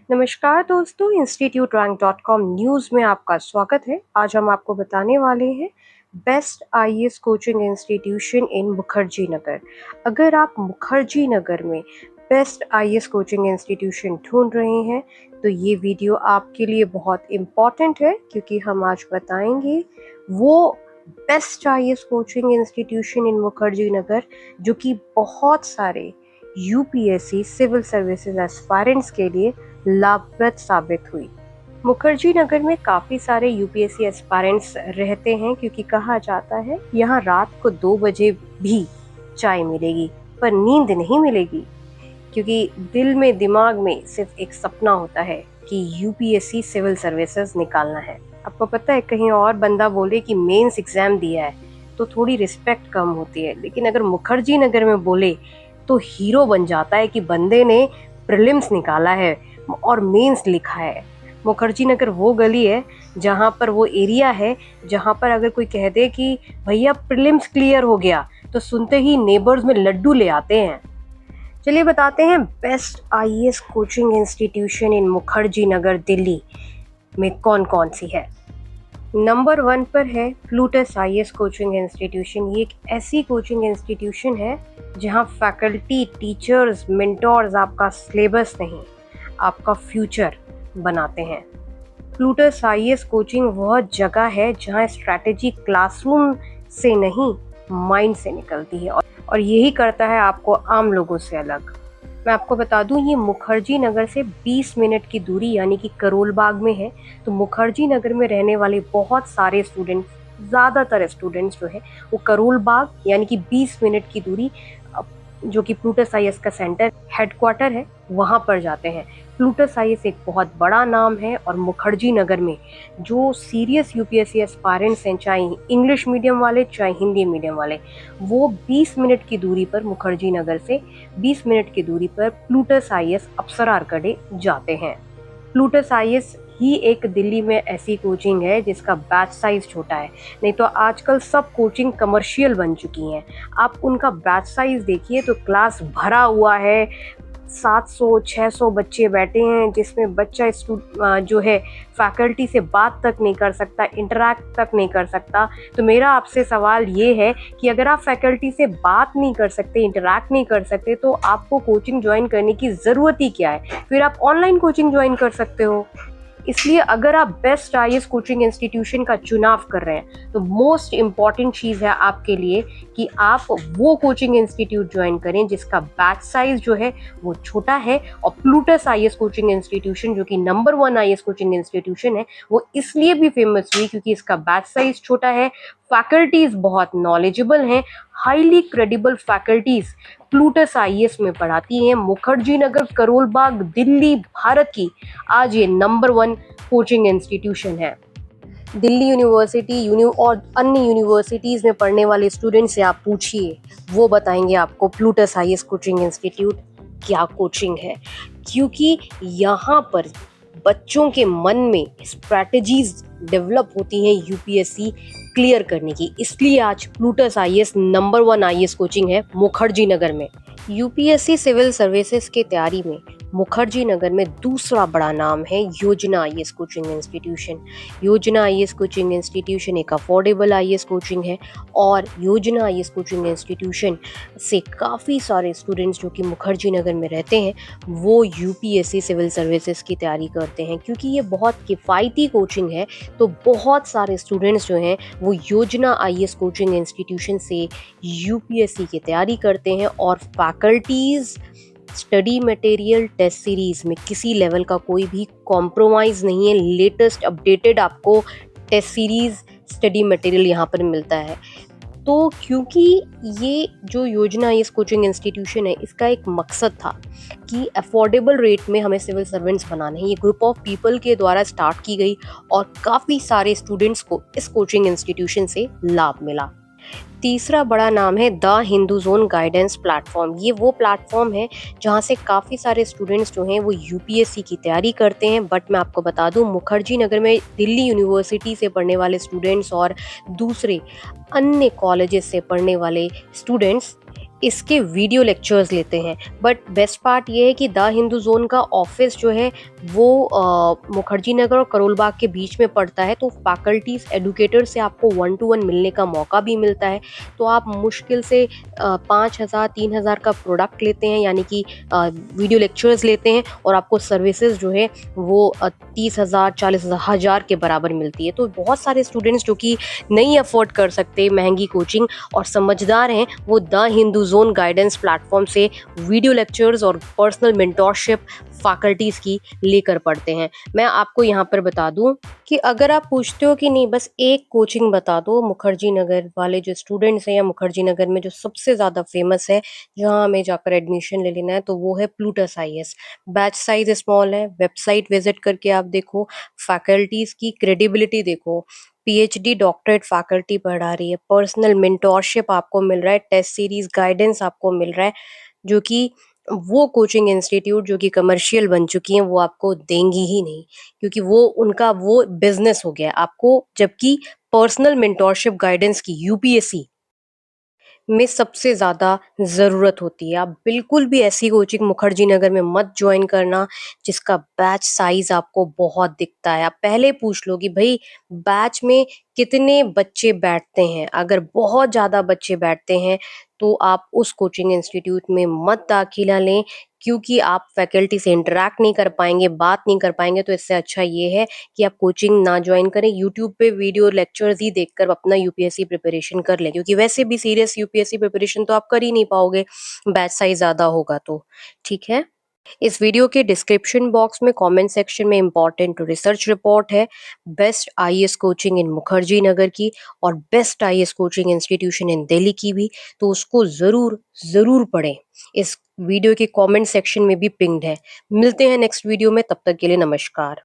नमस्कार दोस्तों, institute rank dot com news में आपका स्वागत है। आज हम आपको बताने वाले हैं best IAS coaching institution in Mukherjee Nagar. अगर आप मुखर्जी नगर में बेस्ट आईएएस कोचिंग इंस्टीट्यूशन ढूंढ रहे हैं तो ये वीडियो आपके लिए बहुत इम्पॉर्टेंट है, क्योंकि हम आज बताएंगे वो best IAS coaching institution in Mukherjee Nagar जो कि बहुत सारे यूपीएससी सिविल सर्विसेज एस्पायरेंट्स के लिए लाभप्रद साबित हुई। मुखर्जी नगर में काफी सारे यूपीएससी एस्पायरेंट्स रहते हैं, क्योंकि कहा जाता है यहाँ रात को 2 बजे भी चाय मिलेगी पर नींद नहीं मिलेगी, क्योंकि दिल में दिमाग में सिर्फ एक सपना होता है कि यूपीएससी सिविल सर्विसेज निकालना है। आपको पता है, कहीं और बंदा बोले कि मेंस एग्जाम दिया है तो थोड़ी रिस्पेक्ट कम होती है, लेकिन अगर मुखर्जी नगर में बोले तो हीरो बन जाता है कि बंदे ने प्रीलिम्स निकाला है और मेंस लिखा है। मुखर्जी नगर वो गली है जहाँ पर, वो एरिया है जहाँ पर अगर कोई कह दे कि भैया प्रीलिम्स क्लियर हो गया तो सुनते ही नेबर्स में लड्डू ले आते हैं। चलिए बताते हैं best IAS coaching institution in Mukherjee Nagar Delhi में कौन कौन सी है। नंबर 1 पर है प्लूटस आईएएस कोचिंग इंस्टीट्यूशन। ये एक ऐसी कोचिंग इंस्टीट्यूशन है जहां फैकल्टी, टीचर्स, मेंटोर्स आपका सिलेबस नहीं, आपका फ्यूचर बनाते हैं। प्लूटस आईएएस कोचिंग वह जगह है जहां स्ट्रैटेजी क्लासरूम से नहीं, माइंड से निकलती है, और यही करता है आपको आम लोगों से अलग। मैं आपको बता दूं, ये मुखर्जी नगर से 20 मिनट की दूरी यानी कि करोल बाग में है। तो मुखर्जी नगर में रहने वाले बहुत सारे स्टूडेंट्स, ज़्यादातर स्टूडेंट्स जो है वो करोल बाग यानी कि 20 मिनट की दूरी, जो कि प्लूटस आईएएस का सेंटर हेडक्वार्टर है, वहाँ पर जाते हैं। प्लूटस आईएएस एक बहुत बड़ा नाम है, और मुखर्जी नगर में जो सीरियस यूपीएससी एस्पायरेंट्स हैं, चाहे इंग्लिश मीडियम वाले चाहे हिंदी मीडियम वाले, वो 20 मिनट की दूरी पर, मुखर्जी नगर से 20 मिनट की दूरी पर प्लूटस आईएएस अप्सरा आर्कड़े जाते हैं। प्लूटस आईएएस ही एक दिल्ली में ऐसी कोचिंग है जिसका बैच साइज छोटा है, नहीं तो आजकल सब कोचिंग कमर्शियल बन चुकी हैं। आप उनका बैच साइज देखिए तो क्लास भरा हुआ है, 700-600 बच्चे बैठे हैं, जिसमें बच्चा जो है फैकल्टी से बात तक नहीं कर सकता, इंटरैक्ट तक नहीं कर सकता। तो मेरा आपसे सवाल ये है कि अगर आप फैकल्टी से बात नहीं कर सकते, इंटरैक्ट नहीं कर सकते, तो आपको कोचिंग ज्वाइन करने की ज़रूरत ही क्या है? फिर आप ऑनलाइन कोचिंग ज्वाइन कर सकते हो। इसलिए अगर आप बेस्ट आईएएस कोचिंग इंस्टीट्यूशन का चुनाव कर रहे हैं तो मोस्ट इम्पॉर्टेंट चीज़ है आपके लिए कि आप वो कोचिंग इंस्टीट्यूट ज्वाइन करें जिसका बैच साइज जो है वो छोटा है। और प्लूटस आईएएस कोचिंग इंस्टीट्यूशन, जो कि नंबर 1 आईएएस कोचिंग इंस्टीट्यूशन है, वो इसलिए भी फेमस हुई क्योंकि इसका बैच साइज छोटा है, फैकल्टीज बहुत नॉलेजेबल हैं, highly credible faculties Plutus IAS में पढ़ाती हैं। मुखर्जी नगर, करोल बाग, दिल्ली, भारत की आज ये नंबर 1 कोचिंग इंस्टीट्यूशन है। दिल्ली यूनिवर्सिटी और अन्य यूनिवर्सिटीज़ में पढ़ने वाले स्टूडेंट से आप पूछिए, वो बताएंगे आपको प्लूटस आईएएस कोचिंग इंस्टीट्यूट क्या कोचिंग है, क्योंकि यहाँ पर बच्चों के मन में स्ट्रैटेजीज डेवलप होती हैं यूपीएससी क्लियर करने की। इसलिए आज Plutus IAS number 1 IAS coaching है मुखर्जी नगर में। यूपीएससी सिविल सर्विसेज की तैयारी में मुखर्जी नगर में दूसरा बड़ा नाम है योजना आईएएस कोचिंग इंस्टीट्यूशन। योजना आईएएस कोचिंग इंस्टीट्यूशन एक अफोर्डेबल आईएएस कोचिंग है, और योजना आईएएस कोचिंग इंस्टीट्यूशन से काफ़ी सारे स्टूडेंट्स जो कि मुखर्जी नगर में रहते हैं वो यूपीएससी सिविल सर्विसेज की तैयारी करते हैं। क्योंकि ये बहुत किफ़ायती कोचिंग है तो बहुत सारे स्टूडेंट्स जो हैं वो योजना आईएएस कोचिंग इंस्टीट्यूशन से यूपीएससी की तैयारी करते हैं। और faculties, study material, test series में किसी लेवल का कोई भी कॉम्प्रोमाइज़ नहीं है। लेटेस्ट अपडेटेड आपको टेस्ट सीरीज, स्टडी मटेरियल यहाँ पर मिलता है। तो क्योंकि ये जो योजना इस कोचिंग इंस्टीट्यूशन है, इसका एक मकसद था कि अफोर्डेबल रेट में हमें सिविल सर्वेंट्स बनाने हैं। ये ग्रुप ऑफ पीपल के द्वारा स्टार्ट की गई और काफ़ी सारे स्टूडेंट्स को इस कोचिंग इंस्टीट्यूशन से लाभ मिला। तीसरा बड़ा नाम है the Hindu zone guidance platform. ये वो प्लेटफॉर्म है जहाँ से काफ़ी सारे स्टूडेंट्स जो हैं वो यूपीएससी की तैयारी करते हैं। बट मैं आपको बता दूं, मुखर्जी नगर में दिल्ली यूनिवर्सिटी से पढ़ने वाले स्टूडेंट्स और दूसरे अन्य कॉलेजेस से पढ़ने वाले स्टूडेंट्स इसके वीडियो लेक्चर्स लेते हैं। बट बेस्ट पार्ट ये है कि द हिंदू ज़ोन का ऑफ़िस जो है वो मुखर्जी नगर और करोल बाग के बीच में पड़ता है, तो फैकल्टीज़, एडुकेटर से आपको वन टू वन मिलने का मौका भी मिलता है। तो आप मुश्किल से 5,000 3,000 का प्रोडक्ट लेते हैं, यानी कि वीडियो लेक्चर्स लेते हैं और आपको सर्विसेज जो है वो 30,000 40,000 के बराबर मिलती है। तो बहुत सारे स्टूडेंट्स जो कि नहीं अफोर्ड कर सकते महंगी कोचिंग और समझदार हैं, वो the Hindu zone guidance platform से वीडियो लेक्चर्स और पर्सनल मेंटोरशिप फैकल्टीज की लेकर पढ़ते हैं। मैं आपको यहाँ पर बता दूं कि अगर आप पूछते हो कि नहीं बस एक कोचिंग बता दो मुखर्जी नगर वाले जो स्टूडेंट्स हैं, या मुखर्जी नगर में जो सबसे ज़्यादा फेमस है जहाँ हमें जाकर एडमिशन ले लेना है, तो वो है Plutus IAS. Batch size small है, वेबसाइट विजिट करके आप देखो, फैकल्टीज की क्रेडिबिलिटी देखो, पीएचडी डॉक्टरेट फैकल्टी पढ़ा रही है, पर्सनल मेंटोरशिप आपको मिल रहा है, टेस्ट सीरीज गाइडेंस आपको मिल रहा है, जो कि वो कोचिंग इंस्टीट्यूट जो कि कमर्शियल बन चुकी हैं वो आपको देंगी ही नहीं, क्योंकि वो उनका वो बिजनेस हो गया है आपको। जबकि पर्सनल मेंटोरशिप गाइडेंस की यूपीएससी में सबसे ज़्यादा ज़रूरत होती है। आप बिल्कुल भी ऐसी कोचिंग मुखर्जी नगर में मत जॉइन करना जिसका बैच साइज़ आपको बहुत दिखता है। आप पहले पूछ लो कि भई बैच में कितने बच्चे बैठते हैं? अगर बहुत ज़्यादा बच्चे बैठते हैं तो आप उस कोचिंग इंस्टीट्यूट में मत दाखिला लें, क्योंकि आप फैकल्टी से इंटरैक्ट नहीं कर पाएँगे, बात नहीं कर पाएँगे। तो इससे अच्छा ये है कि आप कोचिंग ना ज्वाइन करें, यूट्यूब पे वीडियो लेक्चर्स ही देखकर अपना यूपीएससी प्रिपरेशन कर लें, क्योंकि वैसे भी सीरियस यूपीएससी प्रिपरेशन तो आप कर ही नहीं पाओगे, बैच साइज ज़्यादा होगा तो। ठीक है? इस वीडियो के डिस्क्रिप्शन बॉक्स में कमेंट सेक्शन में इम्पोर्टेंट रिसर्च रिपोर्ट है best IAS coaching in Mukherjee Nagar की और best IAS coaching institution in Delhi की भी, तो उसको ज़रूर ज़रूर पढ़ें। इस वीडियो के कमेंट सेक्शन में भी पिंक्ड है। मिलते हैं नेक्स्ट वीडियो में, तब तक के लिए नमस्कार।